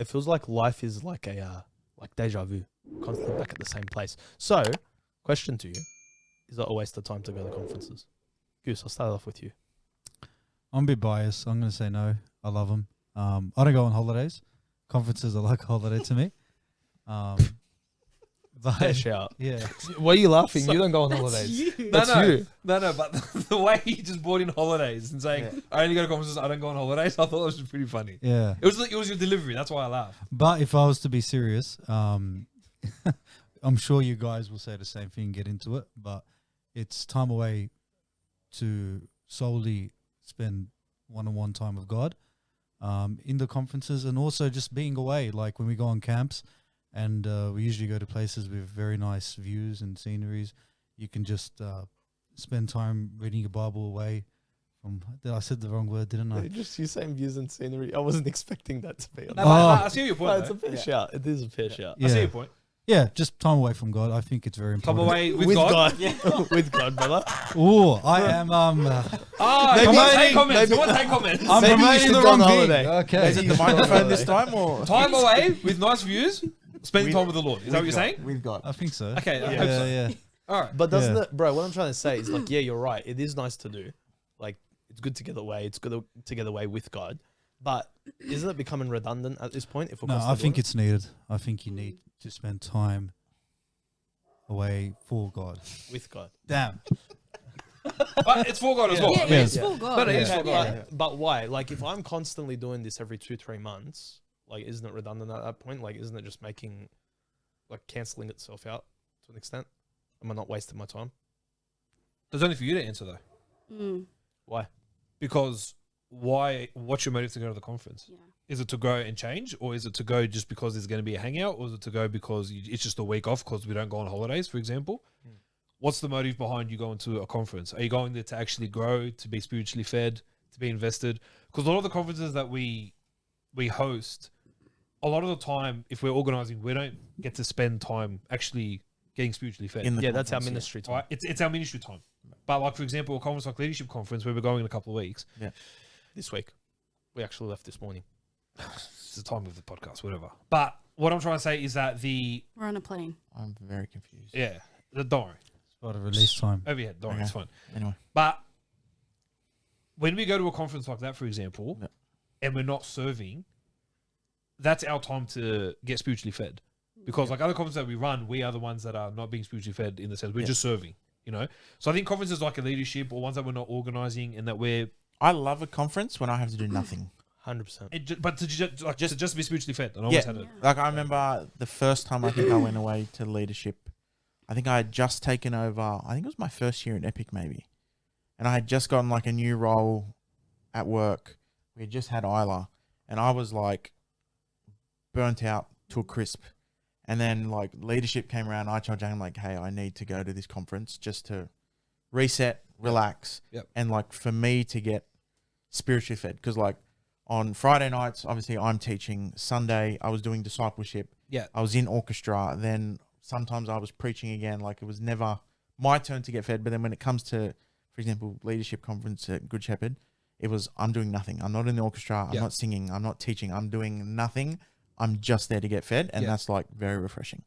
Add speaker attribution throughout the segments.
Speaker 1: It feels like life is like a like deja vu, constantly back at the same place. So, question to you: is it a waste of time to go to conferences? Goose, I'll start off with you.
Speaker 2: I'm a bit biased. I'm going to say no. I love them. I don't go on holidays. Conferences are like a holiday to me. But
Speaker 1: Fair shout.
Speaker 2: yeah,
Speaker 1: Why are you laughing?
Speaker 3: So-
Speaker 1: you don't go on
Speaker 3: That's
Speaker 1: holidays.
Speaker 3: you.
Speaker 1: That's you.
Speaker 3: No, but the way he just brought in holidays and saying, I only go to conferences, I don't go on holidays, I thought that was pretty funny.
Speaker 2: yeah.
Speaker 3: It was your delivery, that's why I laughed.
Speaker 2: But if I was to be serious, I'm sure you guys will say the same thing, get into it, but it's time away to solely spend one-on-one time with God in the conferences, and also just being away, like when we go on camps and we usually go to places with very nice views and sceneries. You can just spend time reading your Bible away from... I said the wrong word, didn't I?
Speaker 1: Just you saying views and scenery. I wasn't expecting that to be honest.
Speaker 3: No,
Speaker 2: Oh.
Speaker 3: I see your
Speaker 1: No,
Speaker 3: point.
Speaker 1: it's a fair shout. It is a fair shout.
Speaker 3: I see your point.
Speaker 2: Yeah, just time away from God. I think it's very
Speaker 3: Come
Speaker 2: important.
Speaker 3: away with God.
Speaker 1: With God, brother.
Speaker 2: Oh, I am...
Speaker 3: Ah,
Speaker 1: Maybe-
Speaker 3: come on, take
Speaker 1: maybe-
Speaker 3: comments.
Speaker 1: maybe-
Speaker 3: Come on, take comments.
Speaker 2: I'm
Speaker 1: Maybe you
Speaker 2: promoting
Speaker 1: should
Speaker 2: the
Speaker 1: go on
Speaker 2: wrong thing.
Speaker 1: holiday.
Speaker 2: Okay.
Speaker 4: Is it the microphone this time or
Speaker 3: Time away with nice views, spending time with the Lord. Is that what you're saying?
Speaker 4: With God.
Speaker 2: I think so.
Speaker 3: Okay, I
Speaker 2: Yeah,
Speaker 3: hope so.
Speaker 2: yeah.
Speaker 3: All right.
Speaker 1: But doesn't
Speaker 2: Yeah.
Speaker 1: it, bro? What I'm trying to say is like, yeah, you're right. It is nice to do. Like, it's good to get away. It's good to get away with God. But isn't it becoming redundant at this point? If we're
Speaker 2: No, I
Speaker 1: constantly
Speaker 2: think
Speaker 1: doing
Speaker 2: it's needed. I think you need to spend time away for God.
Speaker 1: it with God?
Speaker 2: Damn.
Speaker 3: But it's for God as
Speaker 1: Yeah.
Speaker 3: well.
Speaker 5: Yeah,
Speaker 2: Yeah.
Speaker 5: it's for God.
Speaker 3: But it is
Speaker 1: Okay,
Speaker 3: for God.
Speaker 1: but why? Like, if I'm constantly doing this every 2-3 months, like, isn't it redundant at that point? Like, isn't it just making, like, canceling itself out to an extent? Am I not wasting my time?
Speaker 3: There's only for you to answer though.
Speaker 5: Mm,
Speaker 1: Why?
Speaker 3: Because why? What's your motive to go to the conference?
Speaker 5: yeah.
Speaker 3: Is it to go and change, or is it to go just because there's going to be a hangout, or is it to go because it's just a week off because we don't go on holidays, for example?
Speaker 1: Mm.
Speaker 3: What's the motive behind you going to a conference? Are you going there to actually grow, to be spiritually fed, to be invested? Because a lot of the conferences that we host, a lot of the time, if we're organizing, we don't get to spend time actually getting spiritually fed.
Speaker 4: In the
Speaker 1: Yeah, that's our
Speaker 4: conference, yeah.
Speaker 1: ministry time.
Speaker 3: Right? It's our ministry time. But like, for example, a conference like Leadership Conference, where we're going in a couple of weeks,
Speaker 1: This week, we actually left this morning.
Speaker 3: it's the time of the podcast, whatever. But what I'm trying to say is that
Speaker 5: We're on a plane.
Speaker 4: I'm very confused.
Speaker 3: don't worry.
Speaker 2: It's about a release time.
Speaker 3: Over here, don't worry, it's
Speaker 4: Okay.
Speaker 3: fine.
Speaker 4: Anyway,
Speaker 3: But when we go to a conference like that, for example,
Speaker 4: Yeah.
Speaker 3: and we're not serving, that's our time to get spiritually fed. Because like other conferences that we run, we are the ones that are not being spiritually fed in the sense we're
Speaker 4: Yeah.
Speaker 3: just serving, you know? So I think conferences like a leadership or ones that we're not organizing and that we're,
Speaker 4: I love a conference when I have to do nothing.
Speaker 1: 100%.
Speaker 3: but to just be spiritually fed. And I
Speaker 4: Yeah.
Speaker 3: always had it.
Speaker 4: Like I remember the first time I think I went away to leadership. I think I had just taken over. I think it was my first year in Epic, maybe, and I had just gotten like a new role at work. We had just had Isla, and I was like burnt out to a crisp. And then like leadership came around. I told Jane like, "Hey, I need to go to this conference just to reset, relax,
Speaker 3: Yep.
Speaker 4: and like for me to get spiritually fed." Because like on Friday nights, obviously I'm teaching. Sunday I was doing discipleship.
Speaker 3: Yeah.
Speaker 4: I was in orchestra. Then sometimes I was preaching again. Like it was never my turn to get fed. But then when it comes to, for example, leadership conference at Good Shepherd, it was I'm doing nothing. I'm not in the orchestra. I'm
Speaker 3: Yeah.
Speaker 4: not singing. I'm not teaching. I'm doing nothing. I'm just there to get fed. And
Speaker 3: Yeah.
Speaker 4: that's like very refreshing.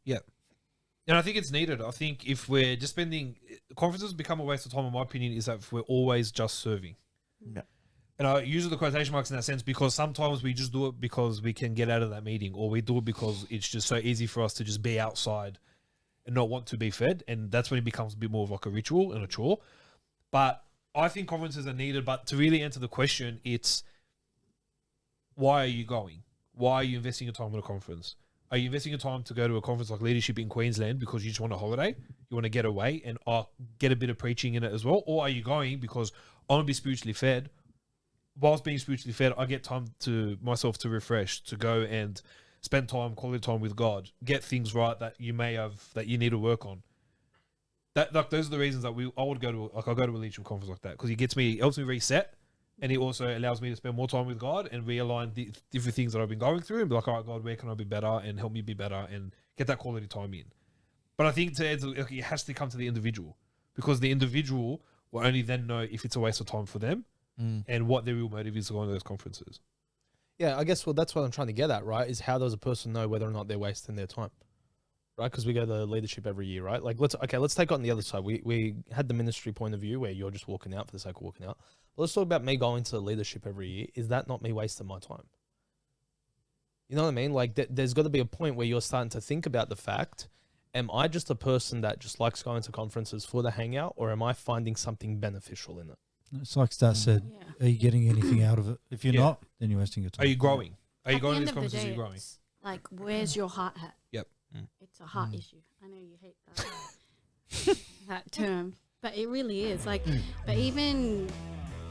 Speaker 3: And I think it's needed. I think if we're just spending, conferences become a waste of time, in my opinion, is that if we're always just serving.
Speaker 4: Yeah.
Speaker 3: And I use the quotation marks in that sense because sometimes we just do it because we can get out of that meeting, or we do it because it's just so easy for us to just be outside and not want to be fed. And that's when it becomes a bit more of like a ritual and a chore. But I think conferences are needed. But to really answer the question, it's why are you going? Why are you investing your time in a conference? Are you investing your time to go to a conference like Leadership in Queensland because you just want a holiday? You want to get away and get a bit of preaching in it as well? Or are you going because I want to be spiritually fed? Whilst being spiritually fed, I get time to myself to refresh, to go and spend time, quality time with God, get things right that you may have, that you need to work on. That like those are the reasons that I would go to I go to a leadership conference like that because it helps me reset. And it also allows me to spend more time with God and realign the different things that I've been going through and be like, all right, God, where can I be better and help me be better and get that quality time in. But I think it has to come to the individual because the individual will only then know if it's a waste of time for them and what their real motive is to go to those conferences.
Speaker 1: Yeah, I guess that's what I'm trying to get at, right? Is how does a person know whether or not they're wasting their time, right? Because we go to leadership every year, right? Like let's take it on the other side. We had the ministry point of view where you're just walking out for the sake of walking out. But let's talk about me going to leadership every year. Is that not me wasting my time? You know what I mean? Like there's got to be a point where you're starting to think about the fact: am I just a person that just likes going to conferences for the hangout, or am I finding something beneficial in it?
Speaker 2: It's like Stat said.
Speaker 5: Yeah.
Speaker 2: Are you getting anything out of it? If you're
Speaker 3: Yeah.
Speaker 2: not, then you're wasting your time.
Speaker 3: Are you growing? Are you
Speaker 5: At
Speaker 3: going
Speaker 5: the
Speaker 3: to
Speaker 5: end
Speaker 3: these
Speaker 5: of the
Speaker 3: conferences? Are
Speaker 5: day,
Speaker 3: you growing?
Speaker 5: it's like, where's your heart at?
Speaker 3: Yep.
Speaker 5: It's a heart issue. I know you hate that that term, but it really is. Like, but even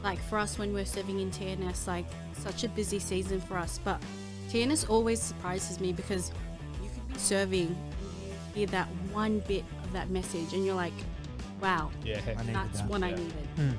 Speaker 5: like for us when we're serving in TNS, like such a busy season for us. But TNS always surprises me because you could be serving and you hear that one bit of that message, and you're like, wow,
Speaker 1: Yeah, heck.
Speaker 4: I needed
Speaker 5: that's
Speaker 4: that.
Speaker 5: what I
Speaker 1: Yeah.
Speaker 5: needed.